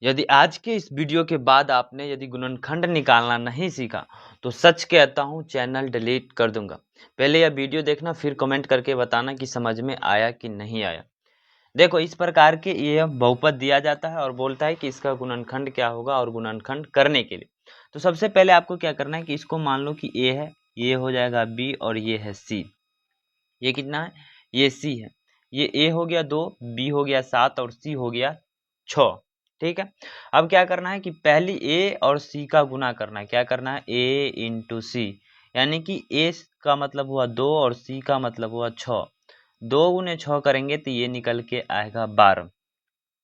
यदि आज के इस वीडियो के बाद आपने यदि गुणनखंड निकालना नहीं सीखा तो सच कहता हूँ चैनल डिलीट कर दूंगा। पहले यह वीडियो देखना, फिर कमेंट करके बताना कि समझ में आया कि नहीं आया। देखो, इस प्रकार के ये बहुपद दिया जाता है और बोलता है कि इसका गुणनखंड क्या होगा और गुणनखंड करने के लिए तो सबसे पहले आपको क्या करना है कि इसको मान लो कि ए है, ये हो जाएगा बी और ये है सी। ये कितना है? ये सी है। ये ए हो गया 2, बी हो गया 7 और सी हो गया 6। ठीक है। अब क्या करना है कि पहली ए और सी का गुना करना है। क्या करना है? ए इंटू सी, यानी कि ए का मतलब हुआ 2 और सी का मतलब हुआ 6। 2 गुने 6 करेंगे तो ये निकल के आएगा 12।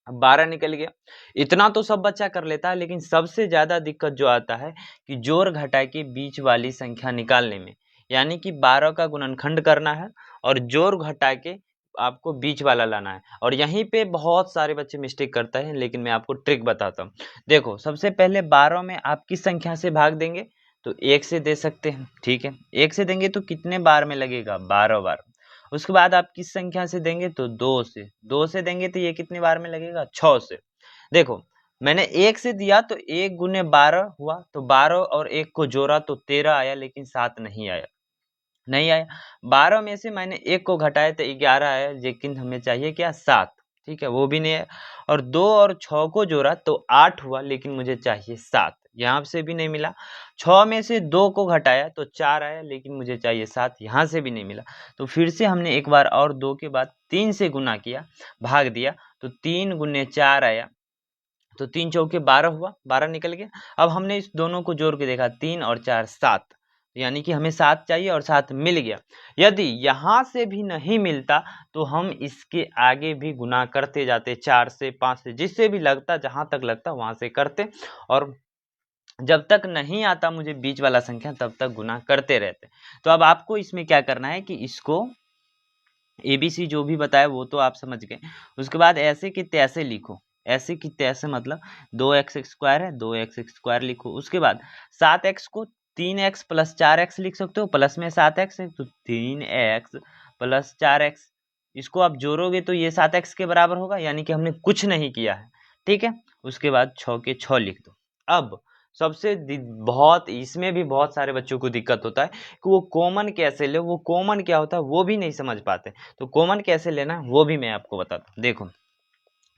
अब 12 निकल गया। इतना तो सब बच्चा कर लेता है, लेकिन सबसे ज्यादा दिक्कत जो आता है कि जोड़ घटा के बीच वाली संख्या निकालने में, यानी कि 12 का गुणनखंड करना है और जोड़ घटा के आपको बीच वाला लाना है। और यहीं पे बहुत सारे बच्चे मिस्टेक करते हैं, लेकिन मैं आपको ट्रिक बताता हूँ। देखो, सबसे पहले 12 में आप किस संख्या से भाग देंगे? तो 1 से दे सकते हैं। ठीक है, 1 से देंगे तो कितने बार में लगेगा? 12 बार। उसके बाद आप किस संख्या से देंगे? तो 2 से। 2 से देंगे तो ये कितने बार में लगेगा? 6 से। देखो, मैंने 1 से दिया तो 1 गुने 12 हुआ, तो 12 और 1 को जोड़ा तो 13 आया, लेकिन 7 नहीं आया। नहीं आया। 12 में से मैंने 1 को घटाया तो 11 आया, लेकिन हमें चाहिए क्या? 7। ठीक है, वो भी नहीं आया। और 2 और 6 को जोड़ा तो 8 हुआ, लेकिन मुझे चाहिए 7। यहाँ से भी नहीं मिला। 6 में से 2 को घटाया तो 4 आया, लेकिन मुझे चाहिए 7। यहाँ से भी नहीं मिला। तो फिर से हमने एक बार और 2 के बाद 3 से गुना किया, भाग दिया, तो 3 गुने 4 आया। तो 3 चौके 12 हुआ, 12 निकल गया। अब हमने इस दोनों को जोड़ के देखा, 3 और 4 7, यानी कि हमें 7 चाहिए और 7 मिल गया। यदि यहाँ से भी नहीं मिलता तो हम इसके आगे भी गुना करते जाते, 4 से 5 से, जिससे भी लगता, जहां तक लगता वहां से करते, और जब तक नहीं आता मुझे बीच वाला संख्या तब तक गुना करते रहते। तो अब आपको इसमें क्या करना है कि इसको एबीसी जो भी बताया वो तो आप समझ गए। उसके बाद ऐसे की तैसे लिखो। ऐसे की तैसे मतलब 2x² है, 2x² लिखो। उसके बाद 7x को 3x प्लस 4x लिख सकते हो, प्लस में 7x है तो 3x प्लस 4x। इसको आप जोड़ोगे तो ये 7x के बराबर होगा, यानी कि हमने कुछ नहीं किया है। ठीक है। उसके बाद 6 के 6 लिख दो। अब सबसे बहुत इसमें भी बहुत सारे बच्चों को दिक्कत होता है कि वो कॉमन कैसे ले, वो कॉमन क्या होता है वो भी नहीं समझ पाते। तो कॉमन कैसे लेना है वो भी मैं आपको बताता हूँ। देखो,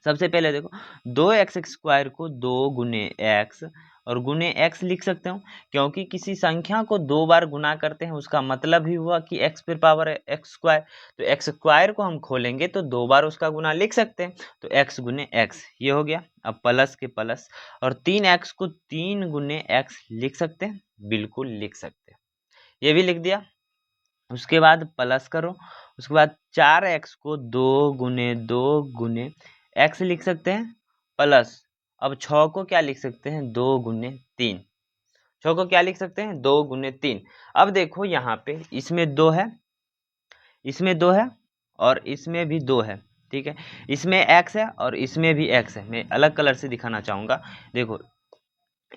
सबसे पहले देखो, 2x² को 2 गुने एक्स और गुने एक्स लिख सकते हो, क्योंकि किसी संख्या को 2 बार गुना करते हैं उसका मतलब ही हुआ कि x फिर पावर x²। तो x² को हम खोलेंगे तो 2 बार उसका गुना लिख सकते हैं, तो x गुने x ये हो गया। अब प्लस के प्लस, और 3x को 3 गुने x लिख सकते हैं, बिल्कुल लिख सकते हैं, ये भी लिख दिया। उसके बाद प्लस करो। उसके बाद 4x को 2 गुने 2 गुने x लिख सकते हैं, प्लस अब 6 को क्या लिख सकते हैं? 2 गुने 3। 6 को क्या लिख सकते हैं? 2 गुने 3। अब देखो यहाँ पे इसमें 2 है, इसमें 2 है और इसमें भी 2 है। ठीक है, इसमें x है और इसमें भी x है। मैं अलग कलर से दिखाना चाहूंगा। देखो,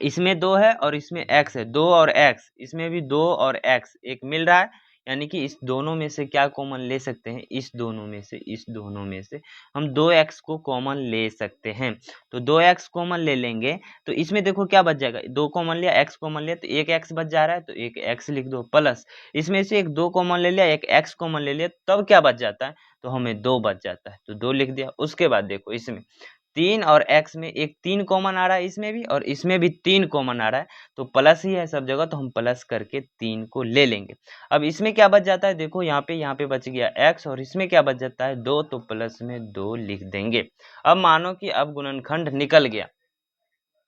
इसमें 2 है और इसमें x है, 2 और x, इसमें भी 2 और x एक मिल रहा है, यानी कि इस दोनों में से क्या कॉमन ले सकते हैं? इस दोनों में से, इस दोनों में से हम 2x को कॉमन ले सकते हैं। तो 2x कॉमन ले लेंगे तो इसमें देखो क्या बच जाएगा? 2 कॉमन लिया, x कॉमन लिया तो एक x बच जा रहा है, तो एक x लिख दो, प्लस इसमें से एक 2 कॉमन ले लिया, एक x कॉमन ले लिया, तब क्या बच जाता है? तो हमें 2 बच जाता है, तो 2 लिख दिया। उसके बाद देखो, इसमें 3 और x में एक 3 कॉमन आ रहा है, इसमें भी और इसमें भी 3 कॉमन आ रहा है, तो प्लस ही है सब जगह, तो हम प्लस करके 3 को ले लेंगे। अब इसमें क्या बच जाता है? देखो यहाँ पे बच गया x और इसमें क्या बच जाता है? 2, तो प्लस में 2 लिख देंगे। अब मानो कि अब गुणनखंड निकल गया।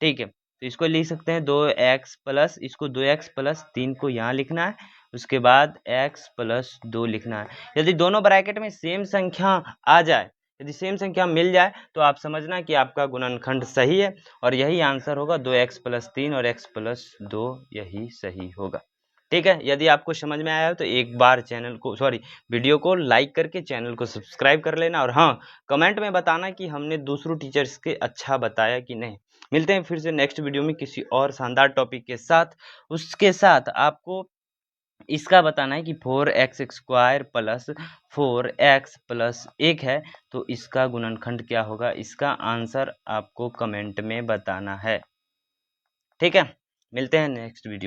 ठीक है, तो इसको लिख सकते हैं 2x प्लस, इसको 2x प्लस 3 को यहाँ लिखना है। उसके बाद x प्लस 2 लिखना है। यदि दोनों ब्रैकेट में सेम संख्या आ जाए, यदि सेम संख्या मिल जाए तो आप समझना कि आपका गुणनखंड सही है और यही आंसर होगा। 2x प्लस 3 और x प्लस 2 यही सही होगा। ठीक है, यदि आपको समझ में आया हो तो एक बार चैनल को वीडियो को लाइक करके चैनल को सब्सक्राइब कर लेना, और हाँ, कमेंट में बताना कि हमने दूसरों टीचर्स के अच्छा बताया कि नहीं। मिलते हैं फिर से नेक्स्ट वीडियो में किसी और शानदार टॉपिक के साथ। उसके साथ आपको इसका बताना है कि 4x² प्लस 4x प्लस 1 है, तो इसका गुणनखंड क्या होगा। इसका आंसर आपको कमेंट में बताना है। ठीक है, मिलते हैं नेक्स्ट वीडियो।